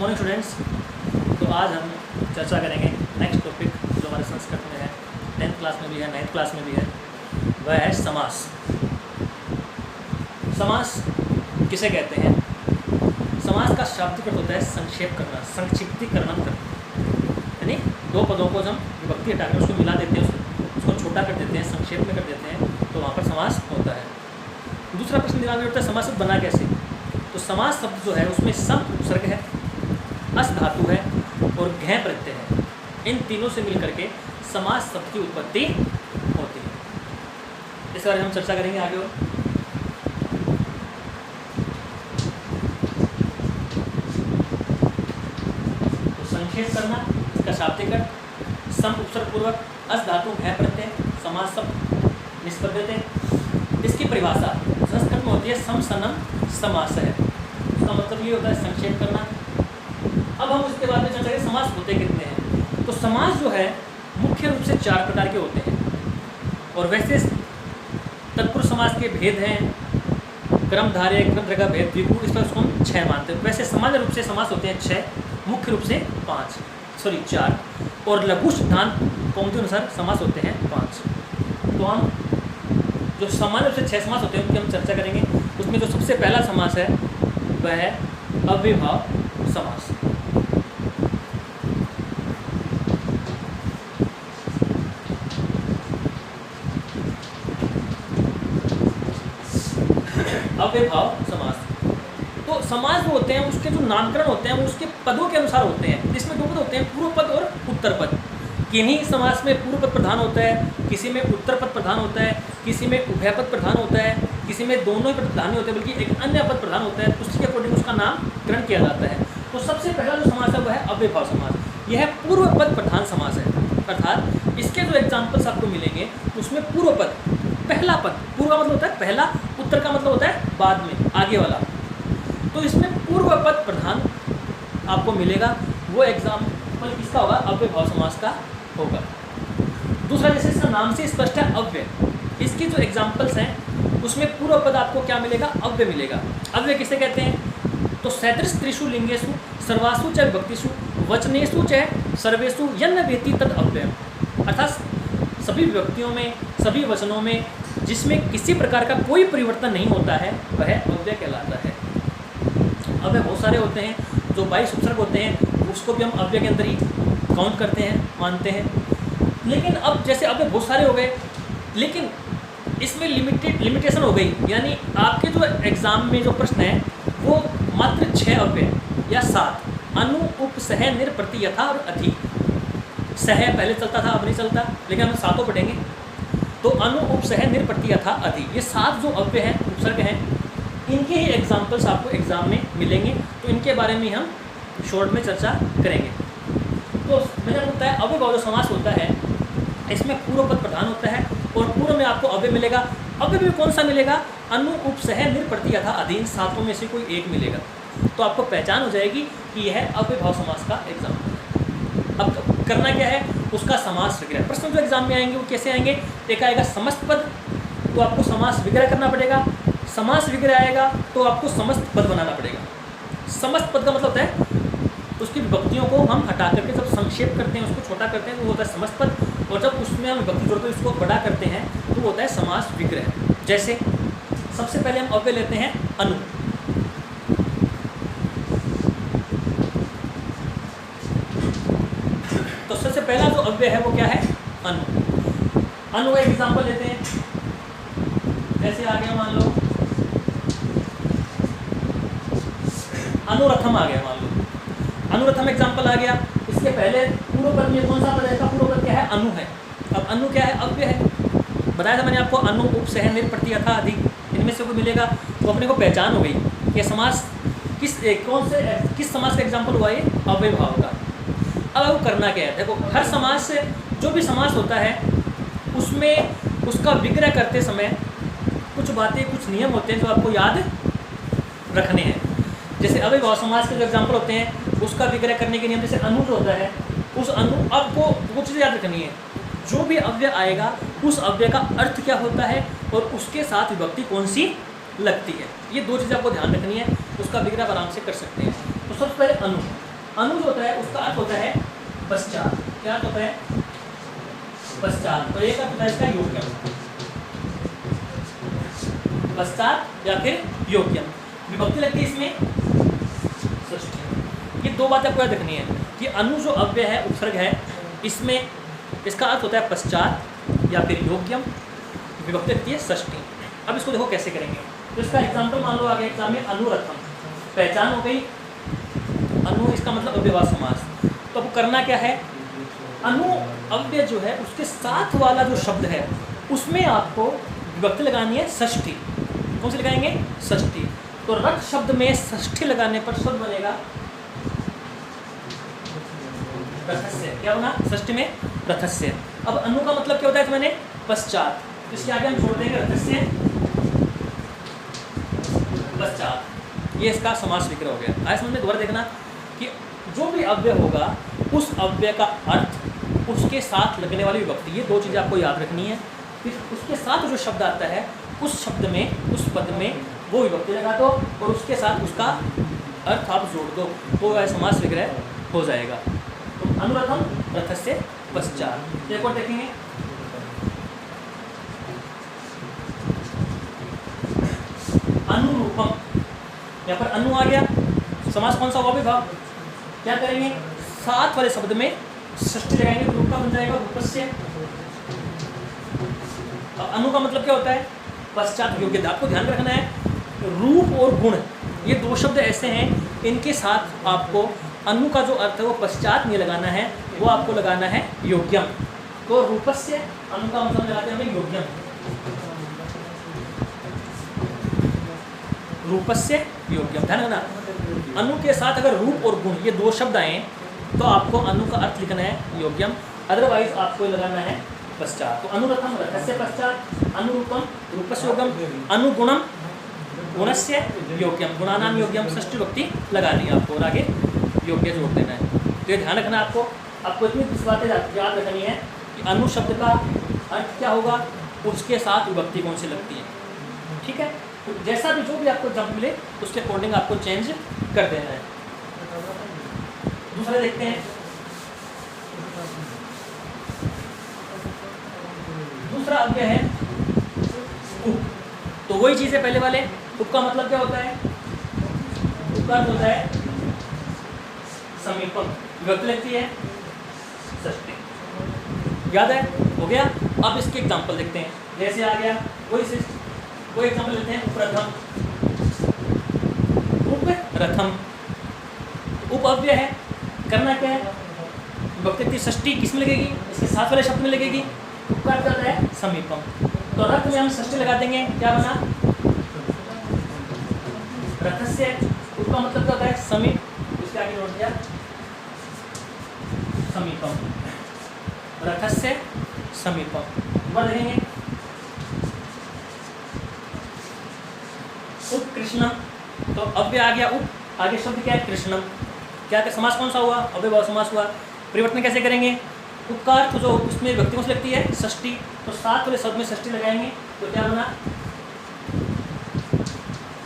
Morning students. तो आज हम चर्चा करेंगे नेक्स्ट टॉपिक जो हमारे संस्कृत में है, 10th क्लास में भी है, 9th क्लास में भी है, वह है समास। समास किसे कहते हैं? समास का शाब्दिक अर्थ होता है संक्षेप करना, संक्षिप्तीकरण करना। यानी दो पदों को हम विभक्ति हटाकर उसको मिला देते हैं, उसको छोटा कर देते हैं, संक्षेप में कर देते हैं, तो वहाँ पर समास होता है। दूसरा प्रश्न दिमाग में उठता है, समास बना कैसे? तो समास शब्द जो है उसमें सम उपसर्ग है, अस धातु है और घ प्रत्यय है। इन तीनों से मिलकर के समास शब्द की उत्पत्ति होती है। इस बारे में हम चर्चा करेंगे आगे और। तो संक्षेप करना, इसका शाब्दिक अर्थ सम उपसर्ग पूर्वक अस धातु घ प्रत्यय समास शब्द निष्पद्यते। इसकी परिभाषा संस्कृत में होती है समसनम समास है। इसका मतलब ये होता है संक्षेप करना। अब हम उसके बाद में चर्चा करें समास होते कितने हैं। तो समास जो है मुख्य रूप से 4 प्रकार के होते हैं और वैसे तत्पुरुष समास के भेद हैं, क्रमधारय, क्रमधारय का भेद द्विगु, इस पर उसको हम 6 मानते हैं। वैसे सामान्य रूप से समास होते हैं 6, मुख्य रूप से 4 और लघु सिद्धांत कौमुदी अनुसार समास होते हैं 5। तो हम जो सामान्य रूप से 6 समास होते हैं उनकी हम चर्चा करेंगे। उसमें जो सबसे पहला समास है वह है अव्ययभाव समास। अव्ययभाव समास। तो समास जो होते हैं उसके जो नामकरण होते हैं वो उसके पदों के अनुसार होते हैं। इसमें 2 पद होते हैं, पूर्व पद और उत्तर पद। किन्हीं समास में पूर्व पद प्रधान होता है, किसी में उत्तर पद प्रधान होता है, किसी में उभय पद प्रधान होता है, किसी में दोनों ही पद प्रधान नहीं होते बल्कि एक अन्य पद प्रधान होता है। उसके अकॉर्डिंग उसका नामकरण किया जाता है। तो सबसे पहला जो समास है वह है अव्ययभाव समास। यह पूर्व पद प्रधान समास है, अर्थात इसके जो एग्जाम्पल्स आपको मिलेंगे उसमें पूर्व पद, पहला पद, पूर्व का मतलब होता है पहला, उत्तर का मतलब होता है बाद में, आगे वाला। तो इसमें पूर्व पद प्रधान आपको मिलेगा, वो एग्जाम्पल किसका होगा? अव्ययभाव समास का होगा। दूसरा, जैसे इसका नाम से स्पष्ट है अव्यय, इसकी जो एग्जाम्पल्स हैं उसमें पूर्व पद आपको क्या मिलेगा? अव्यय मिलेगा। अव्यय किसे कहते हैं? तो 37 त्रिषु लिंगेषु सर्वासु च विभक्तिषु वचनेषु च सर्वेषु यन्न वेति तद अव्ययम्। अर्थात सभी विभक्तियों में, सभी वचनों में जिसमें किसी प्रकार का कोई परिवर्तन नहीं होता है वह अव्यय कहलाता है। अव्यय बहुत सारे होते हैं, जो 22 उपसर्ग होते हैं उसको भी हम अव्यय के अंदर ही काउंट करते हैं, मानते हैं। लेकिन अब जैसे अव्यय बहुत सारे हो गए लेकिन इसमें लिमिटेशन हो गई, यानी आपके जो एग्ज़ाम में जो प्रश्न है वो मात्र 6 अव्यय या 7, अनु, उप, सह, निर, प्रति, यथा और अधि। सह पहले चलता था, अब नहीं चलता, लेकिन हम 7 पढ़ेंगे। तो अनु, उप, सह, निर, प्रति, यथा, अधि, ये 7 जो अव्यय हैं, उपसर्ग हैं, इनके ही एग्जाम्पल्स आपको एग्जाम में मिलेंगे। तो इनके बारे में हम शॉर्ट में चर्चा करेंगे। तो मैंने बताया अव्ययभाव जो समास होता है इसमें पूर्व पद प्रधान होता है और पूर्व में आपको अव्यय मिलेगा। अव्यय में कौन सा मिलेगा? अनु, उप, सह, निर, प्रति, यथा, अधि, इन 7 में से कोई एक मिलेगा। तो आपको पहचान हो जाएगी कि यह अव्ययभाव समास का एग्जाम्पल है। अब करना क्या है? उसका समास विग्रह। प्रश्न जो एग्जाम में आएंगे वो कैसे आएंगे? एक आएगा समस्त पद, तो आपको समास विग्रह करना पड़ेगा। समास विग्रह आएगा तो आपको समस्त पद बनाना पड़ेगा। समस्त पद का मतलब होता है उसकी विभक्तियों को हम हटा करके जब संक्षेप करते हैं, उसको छोटा करते हैं, तो वो होता है समस्त पद। और जब उसमें हम विभक्ति जोड़ते हैं, उसको बड़ा करते हैं, तो वो होता है समास विग्रह। जैसे सबसे पहले हम अव्यय लेते हैं अनु। तो सबसे पहला जो अव्यय है वो क्या है? अनु। अनु का एग्जाम्पल लेते हैं, जैसे आ गया मान लो अनुरथम आ गया, मान लो अनुरथम एग्जाम्पल आ गया। इसके पहले पूर्व पद में कौन सा पद है? पूर्व पद क्या है? अनु है। अब अनु क्या है? अव्यय है। बताया था मैंने आपको, अनु, उप, सह, निर, प्रति, यथा, अधि, इनमें से कोई मिलेगा। तो अपने को पहचान हो गई कि समास किस समास का एग्जाम्पल हुआ? ये अव्ययभाव का। अब आपको करना क्या है? देखो, हर समास से जो भी समास होता है उसमें उसका विग्रह करते समय कुछ बातें, कुछ नियम होते हैं जो आपको याद रखने हैं। जैसे अव्ययभाव समास के जो एग्जाम्पल होते हैं उसका विग्रह करने के नियम, जैसे अनु जो होता है, उस अनु आपको वो चीज़ याद रखनी है। जो भी अव्यय आएगा उस अव्यय का अर्थ क्या होता है और उसके साथ विभक्ति कौन सी लगती है। ये 2 चीज़ें आपको ध्यान रखनी है, उसका विग्रह आराम से कर सकते हैं। तो सबसे पहले अनु, अनु जो होता है उसका अर्थ होता है पश्चात। क्या अर्थ होता है? पश्चात। और एक अर्थ होता है इसका योग्यम, पश्चात या फिर योग्यम। विभक्ति लगती है इसमें षष्ठी। ये दो बातें आपको याद रखनी है कि अनु जो अव्यय है, उपसर्ग है, इसमें इसका अर्थ होता है पश्चात या फिर योग्यम, विभक्ति लगती है षष्ठी। अब इसको देखो कैसे करेंगे। तो इसका एग्जाम्पल मान लो आगे एग्जाम में अनुरथम, पहचान हो गई। अनु इसका मतलब अव्ययवाची समास। तो अब करना क्या है, अनु अव्यय जो है उसके साथ वाला जो शब्द है उसमें आपको विभक्ति लगानी है षष्ठी। कौन सी लगाएंगे? षष्ठी। तो रथ शब्द में षष्ठी लगाने पर शब्द बनेगा रथस्य। क्या बना? षष्ठी में रथस्य। अब अनु का मतलब क्या होता है? तो मैंने पश्चात, इसके आगे हम छोड़ देंगे रथस्य पश्चात। ये इसका समास विग्रह हो गया। आइए समझ में दोबारा देखना कि जो भी अव्यय होगा उस अव्यय का अर्थ, उसके साथ लगने वाली विभक्ति, ये दो चीज़ें आपको याद रखनी है। फिर उसके साथ जो शब्द आता है उस शब्द में, उस पद में वो विभक्ति लगा दो और उसके साथ उसका अर्थ आप जोड़ दो, तो वह समास विग्रह हो जाएगा। तो अनुरथम रथस्य पश्चात। एक और देखेंगे, अनुरूपम। यहाँ पर अनु आ गया, समास कौन सा हुआ विभाग? क्या करेंगे? साथ वाले शब्द में षष्ठी लगाएंगे, रूप का बन जाएगा रूपस्य। अब अनु का मतलब क्या होता है? पश्चात योग्यता। आपको ध्यान रखना है, रूप और गुण ये दो शब्द ऐसे हैं, इनके साथ आपको अनु का जो अर्थ है वो पश्चात नहीं लगाना है, वो आपको लगाना है योग्यम। तो रूपस्य अनु का मतलब लगाते हैं हमें योग्यम, रूपस्य योग्यम। ध्यान रखना, अनु के साथ अगर रूप और गुण ये दो शब्द आए तो आपको अनु का अर्थ लिखना है योग्यम, अदरवाइज आपको लगाना है पश्चात। तो अनुरथम रथस्य पश्चात, अनुरूपम रूपस्य योग्यम, अनुगुणम गुणस्य योग्यम, गुणानाम योग्यम, षष्ठी विभक्ति लगा दी आपको और आगे योग्य जोड़ देना है। तो ये ध्यान रखना आपको इतनी बातें याद रखनी है कि अनु शब्द का अर्थ क्या होगा, उसके साथ विभक्ति कौन सी लगती है। ठीक है, तो जैसा भी जो भी आपको एग्जाम्पल मिले उसके अकॉर्डिंग आपको चेंज कर देना है। दूसरा देखते हैं, दूसरा अव्यय है उप। तो वही चीज़ है पहले वाले। उप का मतलब क्या होता है? उप का अर्थ होता है समीपम, विभक्ति लगती है षष्ठी। याद है? हो गया। अब इसके एग्जाम्पल देखते हैं। जैसे आ गया कोई एग्जाम्पल लेते हैं, उपरथम। उपरथम उप अव्यय है, करना क्या है? विभक्ति षष्ठी किस में लगेगी? इसके साथ वाले शब्द में लगेगी। उप का अर्थ होता है समीपम। तो रथ में हम षष्ठी लगा देंगे, क्या बना? रथस्य। उप का मतलब क्या होता है? समीप, इसके आगे जोड़ दिया समीपम, रथस्य समीपम। बार देखेंगे, उप कृष्णम। तो अव्यय आ गया उप, आगे शब्द क्या है? कृष्णम। क्या समास कौन सा हुआ? अव्ययभाव समास हुआ। परिवर्तन कैसे करेंगे? उप का अर्थ जो उसमें विभक्ति कौन सी लगती है? षष्ठी। तो साथ वाले शब्द में षष्ठी लगाएंगे, तो क्या बना?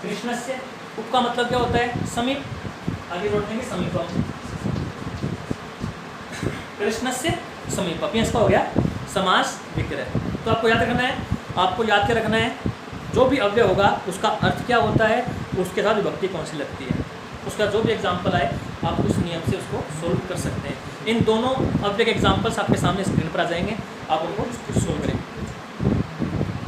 कृष्णस्य। उप का मतलब क्या होता है? समीप, आगे जोड़ देंगे समीपम, कृष्णस्य समीपम। इसका हो गया समास विग्रह। तो आपको याद रखना है, आपको याद क्या रखना है, जो भी अव्यय होगा उसका अर्थ क्या होता है, उसके साथ विभक्ति कौन सी लगती है। उसका जो भी एग्जाम्पल आए आप उस नियम से उसको सोल्व कर सकते हैं। इन दोनों अव्यय के एग्जाम्पल्स आपके सामने स्क्रीन पर आ जाएंगे, आप उनको सोल्व करेंगे।